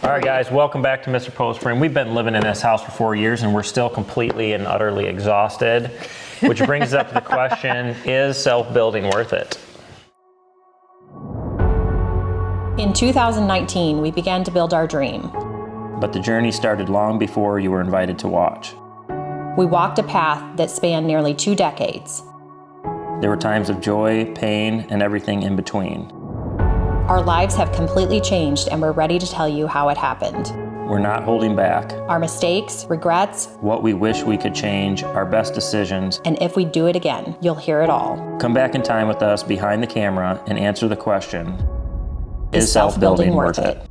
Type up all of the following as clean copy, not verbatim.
All right, guys, welcome back to Mr. Post Frame. We've been living in this house for 4 years, and we're still completely and utterly exhausted, which brings up the question, is self-building worth it? In 2019, we began to build our dream. But the journey started long before you were invited to watch. We walked a path that spanned nearly 2 decades. There were times of joy, pain, and everything in between. Our lives have completely changed, and we're ready to tell you how it happened. We're not holding back. Our mistakes, regrets, What we wish we could change, our best decisions. and if we do it again, you'll hear it all. Come back in time with us behind the camera and answer the question, is self-building worth it?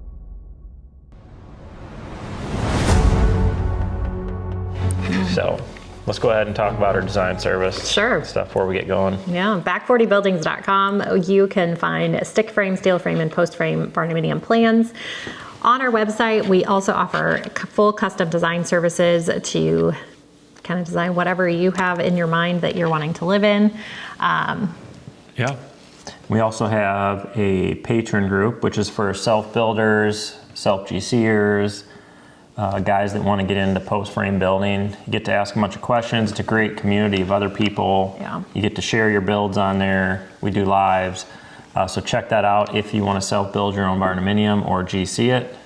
So let's go ahead and talk about our design service. Sure. Stuff before we get going. Yeah, back40buildings.com. You can find stick frame, steel frame, and post frame Barndominium plans. On our website, we also offer full custom design services to kind of design whatever you have in your mind that you're wanting to live in. Yeah. We also have a patron group, which is for self-builders, self-GCers, guys that want to get into post frame building. You get to ask a bunch of questions. It's a great community of other people. Yeah. You get to share your builds on there. We do lives. So check that out if you want to self-build your own Barndominium or GC it.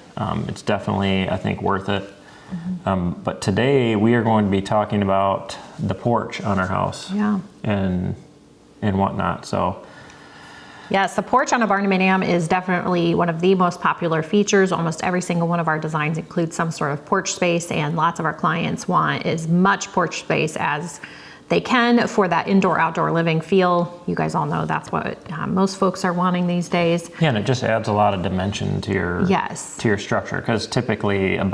It's definitely, I think, worth it. Mm-hmm. But today we are going to be talking about the porch on our house. Yeah. And whatnot. So. Yes, the porch on a Barndominium is definitely one of the most popular features. Almost every single one of our designs includes some sort of porch space, and lots of our clients want as much porch space as they can for that indoor-outdoor living feel. You guys all know that's what most folks are wanting these days. Yeah, and it just adds a lot of dimension to your to your structure, because typically a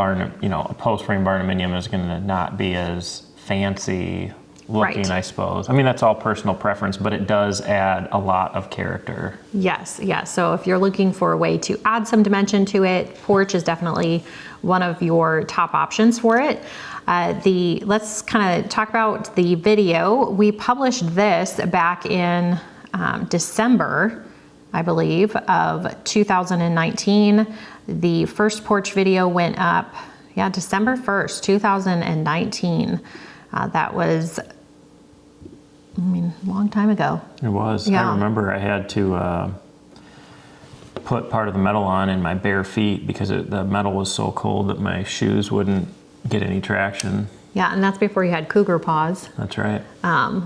post frame Barndominium is going to not be as fancy looking, right. I suppose. I mean, that's all personal preference, but it does add a lot of character. Yes. So if you're looking for a way to add some dimension to it, porch is definitely one of your top options for it. Let's kind of talk about the video. We published this back in December, I believe, of 2019. The first porch video went up, December 1st, 2019. That was, a long time ago. It was. Yeah. I remember I had to put part of the metal on in my bare feet because the metal was so cold that my shoes wouldn't get any traction. Yeah, and that's before you had Cougar Paws. That's right.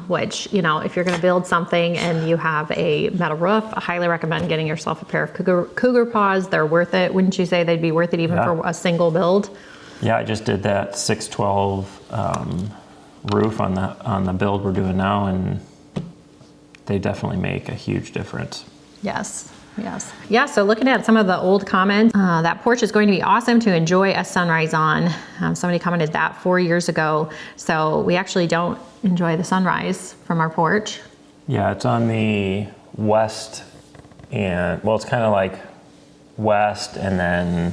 Which, if you're going to build something and you have a metal roof, I highly recommend getting yourself a pair of Cougar Paws. They're worth it. Wouldn't you say they'd be worth it even for a single build? Yeah, I just did that 612 roof on the build we're doing now, and they definitely make a huge difference. Yes. Yeah, so looking at some of the old comments, that porch is going to be awesome to enjoy a sunrise on. Somebody commented that 4 years ago. So we actually don't enjoy the sunrise from our porch. Yeah, it's on the west, and it's kind of like west and then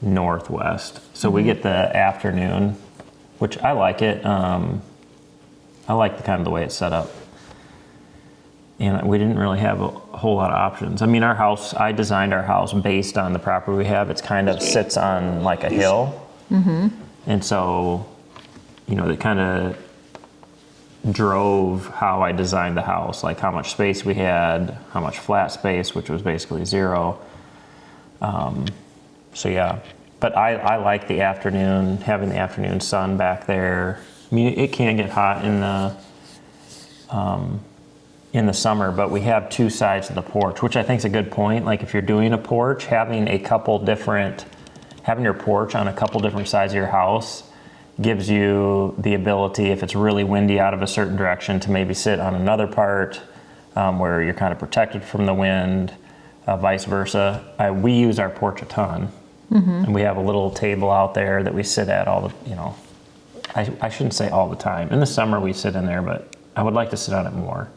northwest. So we get the afternoon, which I like it. I like the kind of the way it's set up. And we didn't really have a whole lot of options. I mean, our house, I designed our house based on the property we have. It's kind of sits on like a hill. Mm-hmm. And so, it kind of drove how I designed the house, like how much space we had, how much flat space, which was basically zero. But I like the afternoon, having the afternoon sun back there. I mean, it can get hot in the summer, but we have two sides of the porch, which I think is a good point. Like if you're doing a porch, having your porch on a couple different sides of your house gives you the ability, if it's really windy out of a certain direction, to maybe sit on another part where you're kind of protected from the wind, vice versa. We use our porch a ton. Mm-hmm. And we have a little table out there that we sit at I shouldn't say all the time. In the summer we sit in there, but I would like to sit on it more.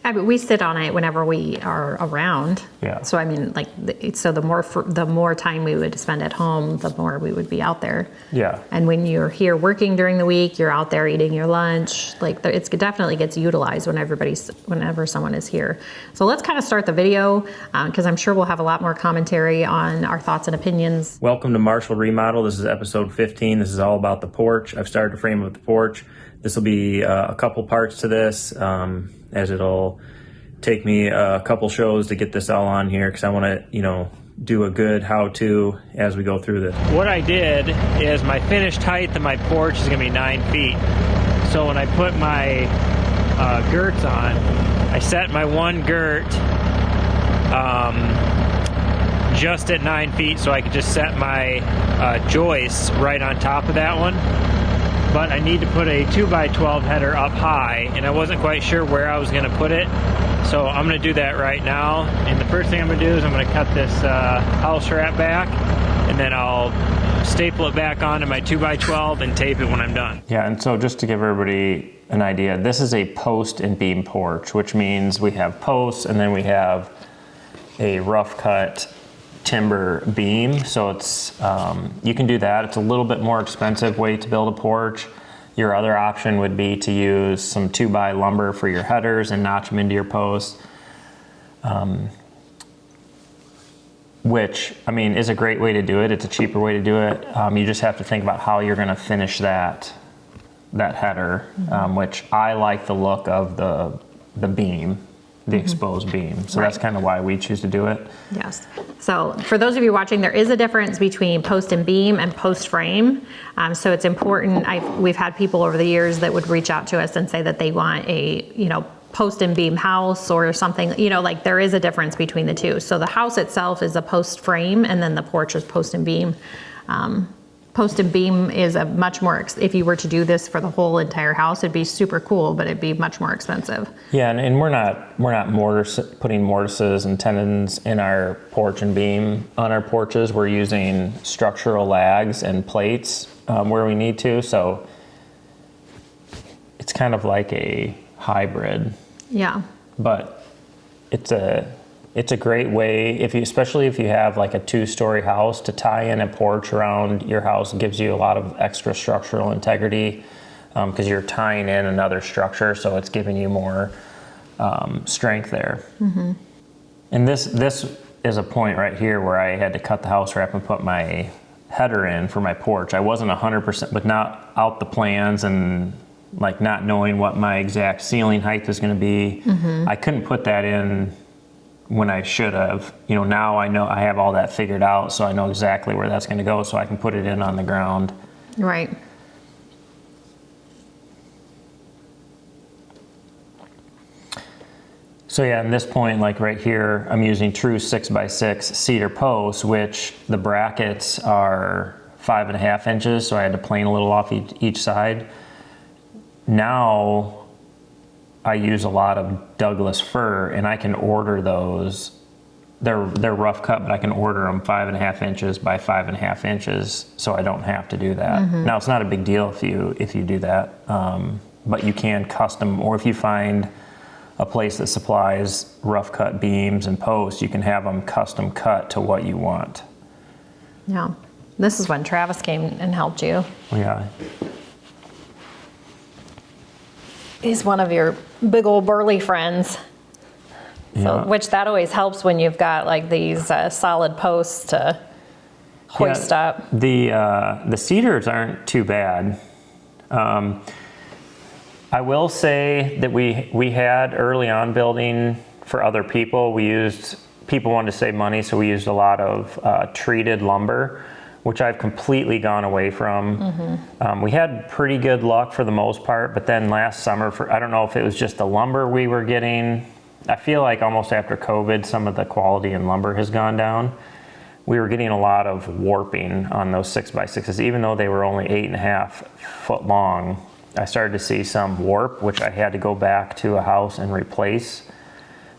I mean, we sit on it whenever we are around. Yeah. So I mean, like, so the more time we would spend at home, the more we would be out there. Yeah. And when you're here working during the week, you're out there eating your lunch. Like, it definitely gets utilized whenever someone is here. So let's kind of start the video because I'm sure we'll have a lot more commentary on our thoughts and opinions. Welcome to Marshall Remodel. This is episode 15. This is all about the porch. I've started to frame up the porch. This will be a couple parts to this, as it'll take me a couple shows to get this all on here because I want to, do a good how-to as we go through this. What I did is my finished height of my porch is going to be 9 feet. So when I put my girts on, I set my one girt just at 9 feet so I could just set my joists right on top of that one. But I need to put a 2x12 header up high, and I wasn't quite sure where I was going to put it. So I'm going to do that right now. And the first thing I'm going to do is I'm going to cut this house wrap back, and then I'll staple it back onto my 2x12 and tape it when I'm done. Yeah, and so just to give everybody an idea, this is a post and beam porch, which means we have posts and then we have a rough cut timber beam. So it's you can do that. It's a little bit more expensive way to build a porch. Your other option would be to use some 2x lumber for your headers and notch them into your posts, which I mean is a great way to do it. It's a cheaper way to do it. You just have to think about how you're going to finish that header, which I like the look of the beam, the exposed beam. So that's kind of why we choose to do it. Yes. So for those of you watching, there is a difference between post and beam and post frame. So it's important. We've had people over the years that would reach out to us and say that they want a, post and beam house or something, like there is a difference between the two. So the house itself is a post frame and then the porch is post and beam. Post and beam is a much more, if you were to do this for the whole entire house, it'd be super cool, but it'd be much more expensive. Yeah, and we're not putting mortises and tenons in our porch and beam on our porches. We're using structural lags and plates where we need to. So it's kind of like a hybrid. Yeah. But it's a great way, especially if you have like a 2-story house, to tie in a porch around your house. It gives you a lot of extra structural integrity because you're tying in another structure, so it's giving you more strength there. Mm-hmm. And this is a point right here where I had to cut the house wrap and put my header in for my porch. I wasn't 100%, but not out the plans and like not knowing what my exact ceiling height is going to be. Mm-hmm. I couldn't put that in when I should have. Now I know I have all that figured out, so I know exactly where that's going to go, so I can put it in on the ground. Right. So yeah, at this point, like right here, I'm using true 6x6 cedar posts, which the brackets are 5.5 inches, so I had to plane a little off each side. Now I use a lot of Douglas Fir, and I can order those. They're rough cut, but I can order them 5.5 inches by 5.5 inches, so I don't have to do that. Mm-hmm. Now it's not a big deal if you do that, but you can custom, or if you find a place that supplies rough cut beams and posts, you can have them custom cut to what you want. Yeah, this is when Travis came and helped you. Yeah. He's one of your big old burly friends. Yeah. So, which that always helps when you've got like these solid posts to hoist up. The cedars aren't too bad. I will say that we had early on building for other people, people wanted to save money, so we used a lot of treated lumber, which I've completely gone away from. Mm-hmm. We had pretty good luck for the most part, but then last summer, I don't know if it was just the lumber we were getting. I feel like almost after COVID, some of the quality in lumber has gone down. We were getting a lot of warping on those 6x6s, even though they were only 8.5 foot long. I started to see some warp, which I had to go back to a house and replace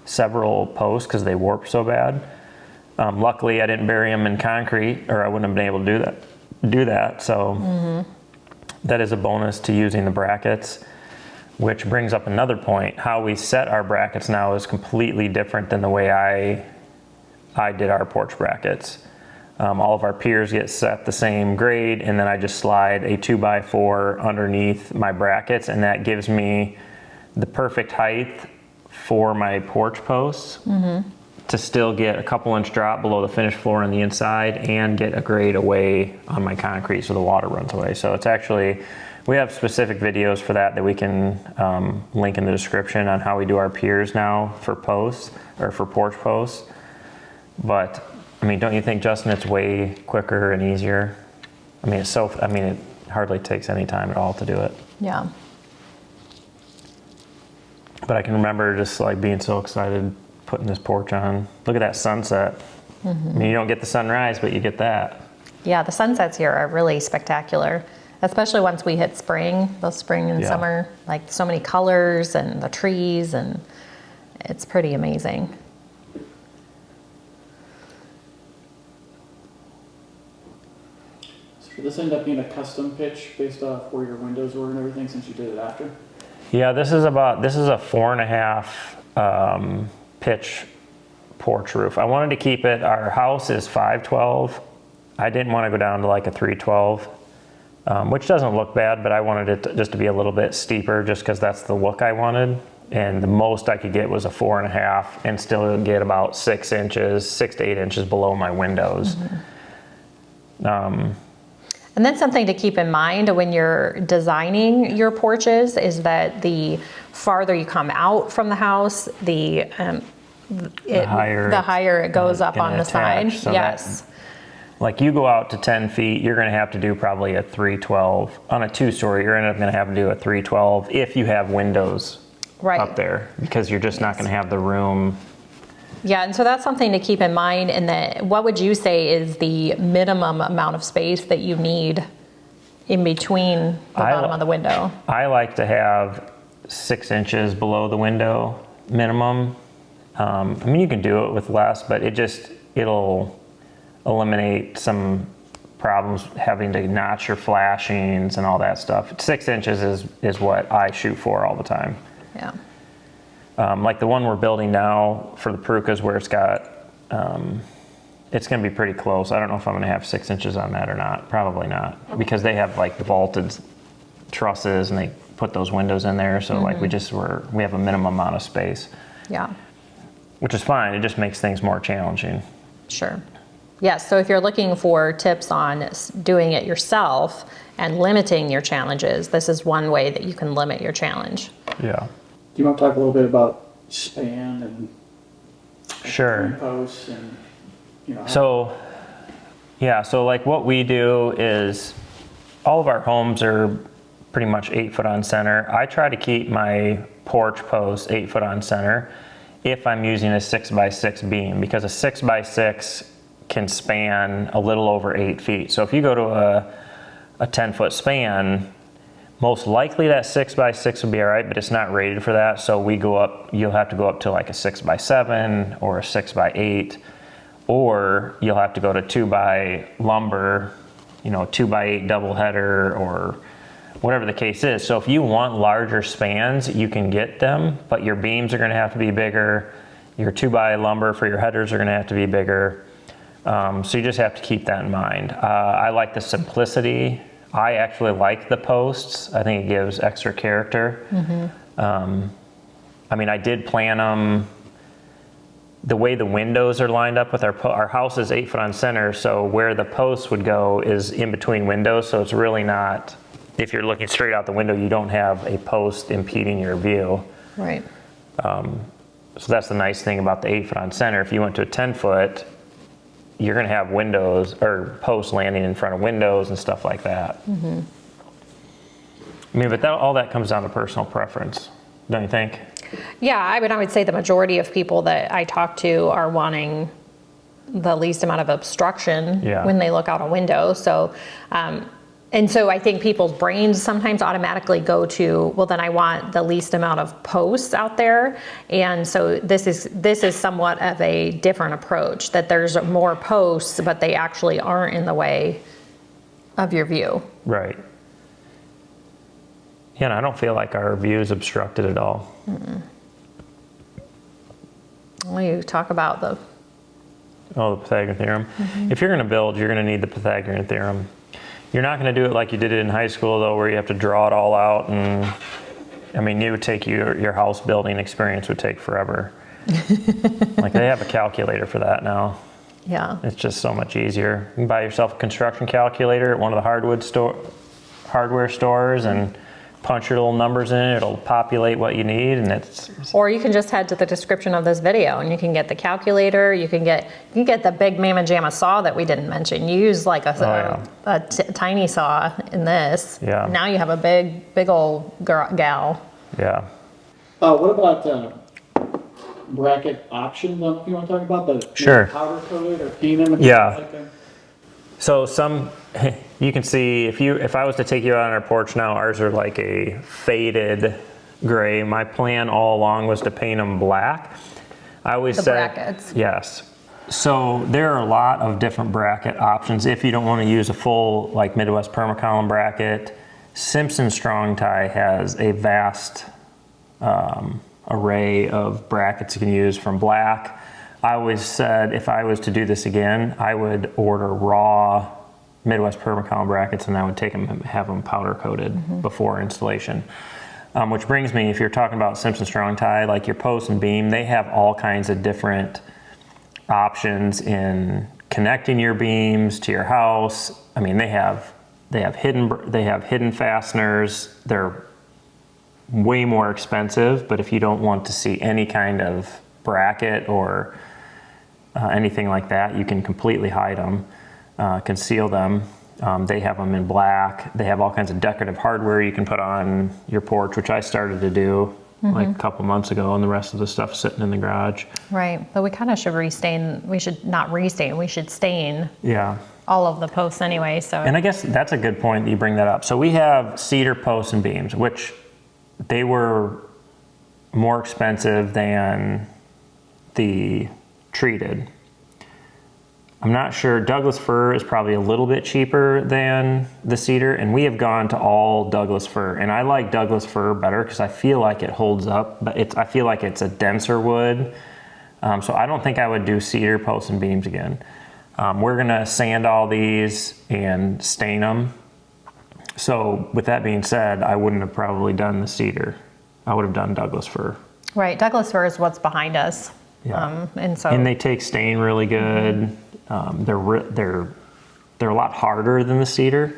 several posts because they warped so bad. Luckily, I didn't bury them in concrete, or I wouldn't have been able to do that. So that is a bonus to using the brackets. which brings up another point. How we set our brackets now is completely different than the way I did our porch brackets. All of our piers get set the same grade, and then I just slide a 2x4 underneath my brackets, and that gives me the perfect height for my porch posts to still get a couple inch drop below the finished floor on the inside and get a grade away on my concrete so the water runs away. So it's actually, we have specific videos for that we can link in the description on how we do our piers now for posts or for porch posts. But I mean, don't you think, Justin, it's way quicker and easier? I mean, it hardly takes any time at all to do it. Yeah. But I can remember just like being so excited putting this porch on. Look at that sunset. I mean, you don't get the sunrise, but you get that. Yeah, the sunsets here are really spectacular, especially once we hit spring, the spring and summer, like so many colors and the trees, and it's pretty amazing. Did this end up being a custom pitch based off where your windows were and everything since you did it after? Yeah, this is a 4.5 pitch porch roof. I wanted to keep it, our house is 512. I didn't want to go down to like a 312, which doesn't look bad, but I wanted it just to be a little bit steeper just because that's the look I wanted. And the most I could get was a 4.5 and still get about 6 to 8 inches below my windows. And then something to keep in mind when you're designing your porches is that the farther you come out from the house, the higher it goes up on the side. So yes. Like you go out to 10 feet, you're going to have to do probably a 312. On a 2-story, you're going to have to do a 312 if you have windows up there, because you're just not going to have the room. Yeah, and so that's something to keep in mind. And that, what would you say is the minimum amount of space that you need in between the bottom of the window? I like to have 6 inches below the window minimum. I mean, you can do it with less, but it'll eliminate some problems having to notch your flashings and all that stuff. 6 inches is what I shoot for all the time. Yeah. Like the one we're building now for the Perucas, where it's got, it's going to be pretty close. I don't know if I'm going to have 6 inches on that or not. Probably not, because they have like the vaulted trusses and they put those windows in there. So like we have a minimum amount of space. Yeah. Which is fine. It just makes things more challenging. Sure. Yes. So if you're looking for tips on doing it yourself and limiting your challenges, this is one way that you can limit your challenge. Yeah. Do you want to talk a little bit about span and sure posts and So like what we do is all of our homes are pretty much 8 foot on center. I try to keep my porch posts 8 foot on center if I'm using a 6x6 beam, because a 6x6 can span a little over 8 feet. So if you go to a 10-foot span, most likely that 6x6 would be all right, but it's not rated for that. So you'll have to go up to like a 6x7 or a 6x8, or you'll have to go to 2x lumber, a 2x8 double header or whatever the case is. So if you want larger spans, you can get them, but your beams are going to have to be bigger. Your 2x lumber for your headers are going to have to be bigger. So you just have to keep that in mind. I like the simplicity. I actually like the posts. I think it gives extra character. I mean, I did plan them the way the windows are lined up with our house is 8 foot on center, so where the posts would go is in between windows, so it's really not, if you're looking straight out the window, you don't have a post impeding your view. Right. So that's the nice thing about the 8 foot on center. If you went to a 10 foot, you're going to have windows or posts landing in front of windows and stuff like that. I mean, but all that comes down to personal preference, don't you think? Yeah, I would say the majority of people that I talk to are wanting the least amount of obstruction when they look out a window. So, and so I think people's brains sometimes automatically go to, well, then I want the least amount of posts out there. And so this is somewhat of a different approach, that there's more posts, but they actually aren't in the way of your view. Right. Yeah, and I don't feel like our view is obstructed at all. Well, you talk about the Oh, the Pythagorean theorem. If you're going to build, you're going to need the Pythagorean theorem. You're not going to do it like you did it in high school, though, where you have to draw it all out. And I mean, it would take your house building experience would take forever. Like they have a calculator for that now. Yeah. It's just so much easier. You can buy yourself a construction calculator at one of the hardware stores and punch your little numbers in it. It'll populate what you need, and it's. Or you can just head to the description of this video and you can get the calculator, you can get the big mamma jamma saw that we didn't mention. You use like a tiny saw in this. Yeah. Now you have a big old gal. Yeah. What about bracket options? You want to talk about the Sure. powder coated or painted? Yeah. Like that? So you can see if I was to take you out on our porch now, ours are like a faded gray. My plan all along was to paint them black. I always said brackets. Yes. So there are a lot of different bracket options if you don't want to use a full like Midwest permacolumn bracket. Simpson Strong-Tie has a vast array of brackets you can use from black. I always said if I was to do this again, I would order raw Midwest permacolumn brackets and I would take them and have them powder coated before installation. Which brings me, if you're talking about Simpson Strong-Tie, like your post and beam, they have all kinds of different options in connecting your beams to your house. I mean, they have hidden fasteners. They're way more expensive, but if you don't want to see any kind of bracket or anything like that, you can completely hide them, conceal them. They have them in black. They have all kinds of decorative hardware you can put on your porch, which I started to do like a couple months ago, and the rest of the stuff sitting in the garage. Right, but we kind of should restain, we should not restain, we should stain Yeah. all of the posts anyway, so. And I guess that's a good point that you bring that up. So we have cedar posts and beams, which they were more expensive than the treated. I'm not sure. Douglas Fir is probably a little bit cheaper than the cedar, and we have gone to all Douglas Fir, and I like Douglas Fir better because I feel like it holds up, but I feel like it's a denser wood. So I don't think I would do cedar posts and beams again. We're gonna sand all these and stain them. So with that being said, I wouldn't have probably done the cedar. I would have done Douglas Fir. Right, Douglas Fir is what's behind us. Yeah. And they take stain really good. They're a lot harder than the cedar.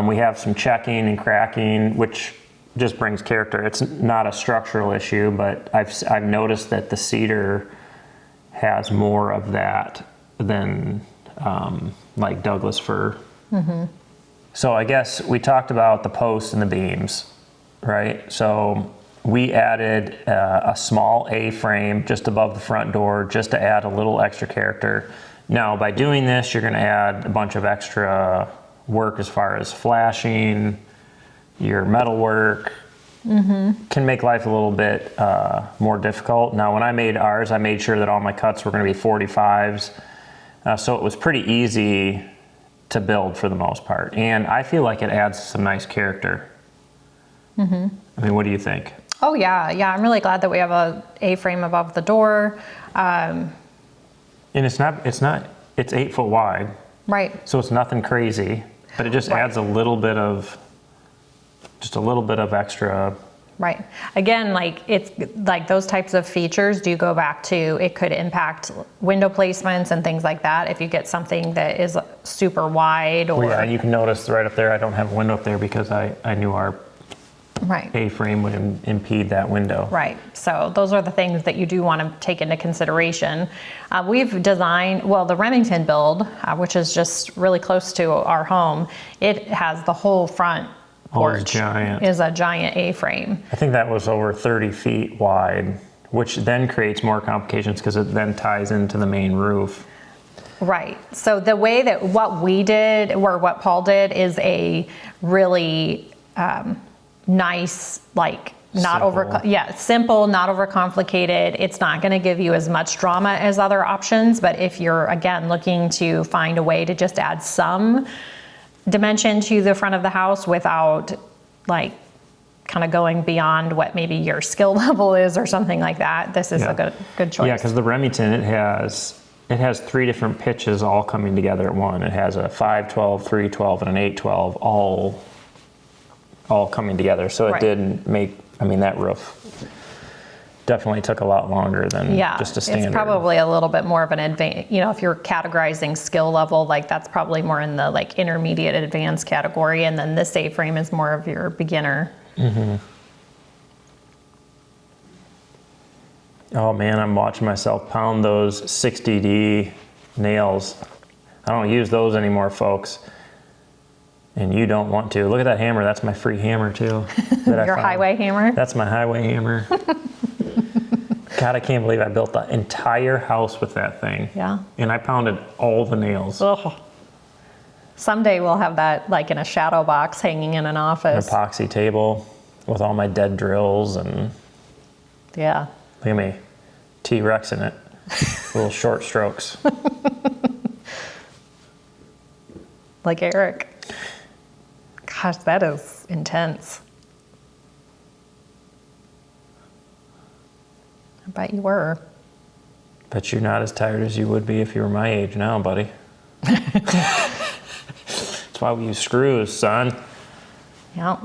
We have some checking and cracking, which just brings character. It's not a structural issue, but I've noticed that the cedar has more of that than like Douglas Fir. So I guess we talked about the posts and the beams, right? So we added a small A-frame just above the front door just to add a little extra character. Now, by doing this, you're going to add a bunch of extra work as far as flashing, your metal work. Can make life a little bit more difficult. Now, when I made ours, I made sure that all my cuts were going to be 45s. So it was pretty easy to build for the most part. And I feel like it adds some nice character. I mean, what do you think? Oh yeah, I'm really glad that we have a A-frame above the door. And it's 8 foot wide. Right. So it's nothing crazy, but it just adds a little bit of extra. Right. Again, like it's like those types of features do go back to, it could impact window placements and things like that. If you get something that is super wide or. Well, yeah, you can notice right up there, I don't have a window up there because I knew our Right. A-frame would impede that window. Right. So those are the things that you do want to take into consideration. We've designed, well, the Remington build, which is just really close to our home, it has the whole front porch is a giant A-frame. I think that was over 30 feet wide, which then creates more complications because it then ties into the main roof. Right. So the way that what we did, or what Paul did, is a really nice, like not simple, not overcomplicated. It's not going to give you as much drama as other options, but if you're again looking to find a way to just add some dimension to the front of the house without like kind of going beyond what maybe your skill level is or something like that, this is a good choice. Yeah, because the Remington, it has 3 different pitches all coming together at one. It has a 512, 312, and an 812 all coming together. So it did make, I mean, that roof definitely took a lot longer than just a standard. It's probably a little bit more of an advanced, you know, if you're categorizing skill level, like that's probably more in the like intermediate advanced category. And then this A-frame is more of your beginner. Mm-hmm. Oh man, I'm watching myself pound those 60D nails. I don't use those anymore, folks. And you don't want to. Look at that hammer. That's my free hammer too. Your highway hammer? That's my highway hammer. God, I can't believe I built the entire house with that thing. Yeah. And I pounded all the nails. Ugh. Someday we'll have that like in a shadow box hanging in an office. An epoxy table with all my dead drills and... Yeah. Look at me, T-Rex in it. Little short strokes. Like Eric. Gosh, that is intense. I bet you were. Bet you're not as tired as you would be if you were my age now, buddy. That's why we use screws, son. Yeah.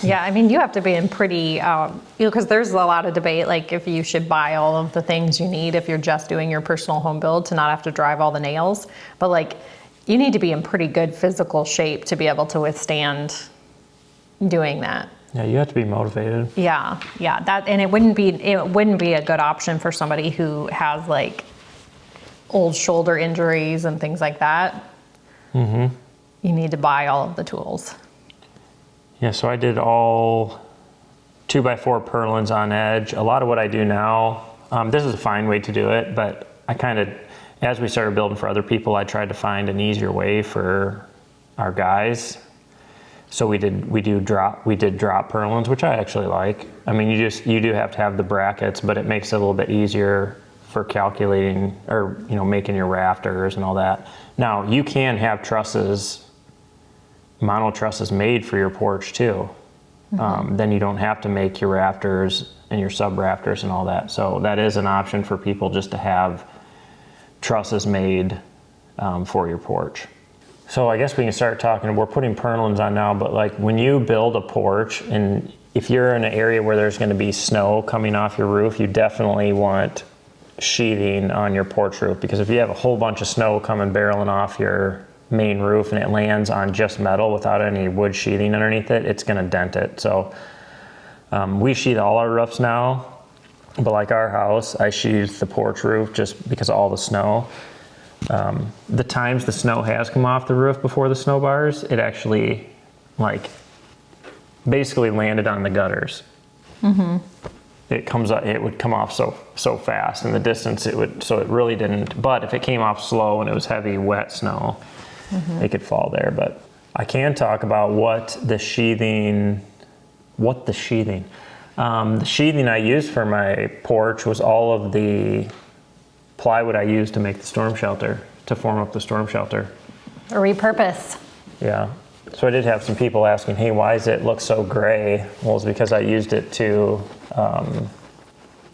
Yeah, I mean, you have to be in pretty, you know, because there's a lot of debate, like if you should buy all of the things you need if you're just doing your personal home build to not have to drive all the nails. But like, you need to be in pretty good physical shape to be able to withstand doing that. Yeah, you have to be motivated. Yeah, that, and it wouldn't be a good option for somebody who has like old shoulder injuries and things like that. Mm-hmm. You need to buy all of the tools. Yeah, so I did all 2x4 purlins on edge. A lot of what I do now, this is a fine way to do it, but I kind of, as we started building for other people, I tried to find an easier way for our guys. So we did drop purlins, which I actually like. I mean, you do have to have the brackets, but it makes it a little bit easier for calculating or, you know, making your rafters and all that. Now, you can have trusses, mono trusses made for your porch too. Mm-hmm. Then you don't have to make your rafters and your sub rafters and all that. So that is an option for people just to have trusses made for your porch. So I guess we can start talking, we're putting purlins on now, but like when you build a porch and if you're in an area where there's gonna be snow coming off your roof, you definitely want sheathing on your porch roof, because if you have a whole bunch of snow coming barreling off your main roof and it lands on just metal without any wood sheathing underneath it, it's gonna dent it. So we sheath all our roofs now, but like our house, I sheathed the porch roof just because of all the snow. The times the snow has come off the roof before the snow bars, it actually like basically landed on the gutters. Mm-hmm. It would come off so fast in the distance so it really didn't, but if it came off slow and it was heavy wet snow, mm-hmm. it could fall there. But I can talk about the sheathing I used for my porch was all of the plywood I used to make the storm shelter, to form up the storm shelter. A repurpose. Yeah. So I did have some people asking, hey, why does it look so gray? Well, it's because I used it to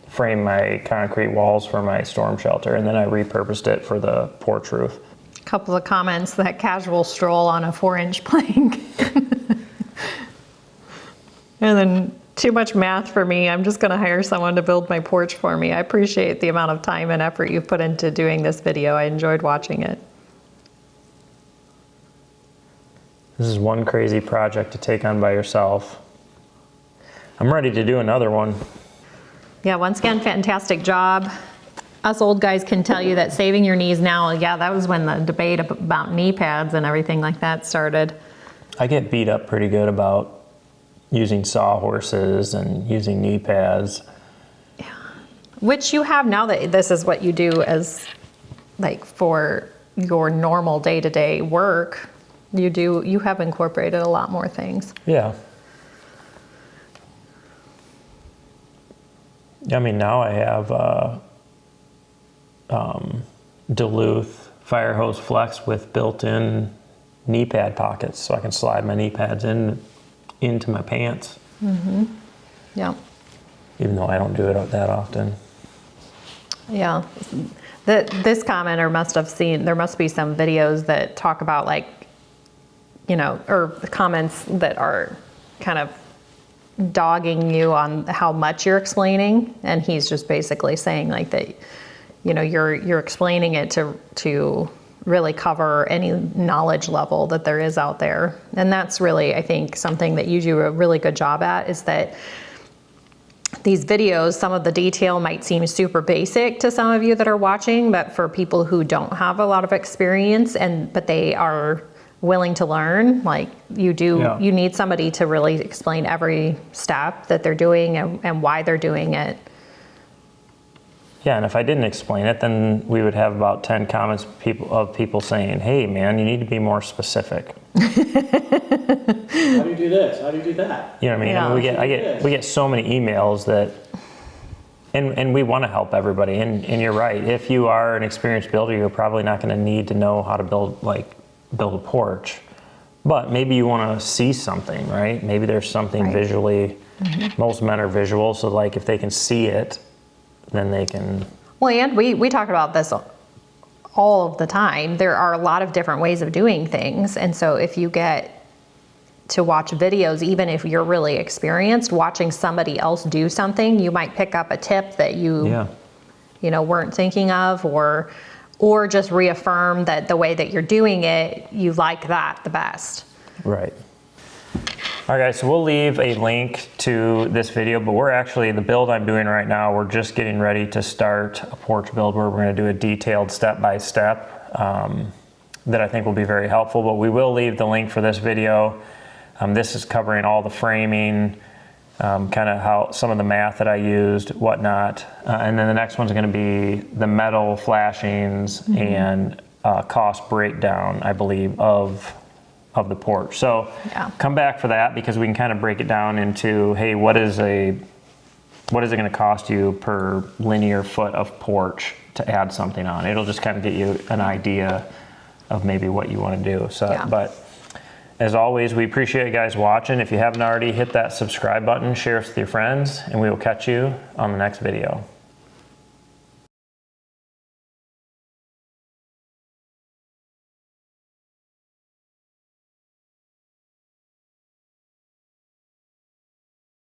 frame my concrete walls for my storm shelter, and then I repurposed it for the porch roof. A couple of comments, that casual stroll on a 4-inch plank. And then, too much math for me. I'm just going to hire someone to build my porch for me. I appreciate the amount of time and effort you've put into doing this video. I enjoyed watching it. This is one crazy project to take on by yourself. I'm ready to do another one. Yeah, once again, fantastic job. Us old guys can tell you that saving your knees now, yeah, that was when the debate about knee pads and everything like that started. I get beat up pretty good about using sawhorses and using knee pads. Yeah. Which you have now that this is what you do as like for your normal day-to-day work. You have incorporated a lot more things. Yeah. I mean, now I have Duluth Fire Hose Flex with built-in knee pad pockets so I can slide my knee pads into my pants. Yeah. Even though I don't do it that often. Yeah. This commenter must have seen, there must be some videos that talk about like, you know, or comments that are kind of dogging you on how much you're explaining. And he's just basically saying like that, you know, you're explaining it to really cover any knowledge level that there is out there. And that's really, I think, something that you do a really good job at, is that these videos, some of the detail might seem super basic to some of you that are watching, but for people who don't have a lot of experience but they are willing to learn, like you need somebody to really explain every step that they're doing and why they're doing it. Yeah, and if I didn't explain it, then we would have about 10 comments of people saying, hey man, you need to be more specific. How do you do this? How do you do that? You know what I mean? Yeah. I mean, we get so many emails that, and we want to help everybody. And you're right. If you are an experienced builder, you're probably not going to need to know how to build a porch. But maybe you want to see something, right? Maybe there's something visually. Most men are visual, so like if they can see it, then they can. Well, and we talk about this all of the time. There are a lot of different ways of doing things. And so if you get to watch videos, even if you're really experienced, watching somebody else do something, you might pick up a tip that you weren't thinking of, or just reaffirm that the way that you're doing it, you like that the best. Right. All right, guys, so we'll leave a link to this video, but the build I'm doing right now, we're just getting ready to start a porch build where we're gonna do a detailed step-by-step that I think will be very helpful, but we will leave the link for this video. This is covering all the framing, kind of how some of the math that I used, whatnot. And then the next one's gonna be the metal flashings and cost breakdown, I believe, of the porch. So come back for that, because we can kind of break it down into, hey, what is it going to cost you per linear foot of porch to add something on? It'll just kind of get you an idea of maybe what you want to do. So, but as always, we appreciate you guys watching. If you haven't already, hit that subscribe button, share us with your friends, and we will catch you on the next video.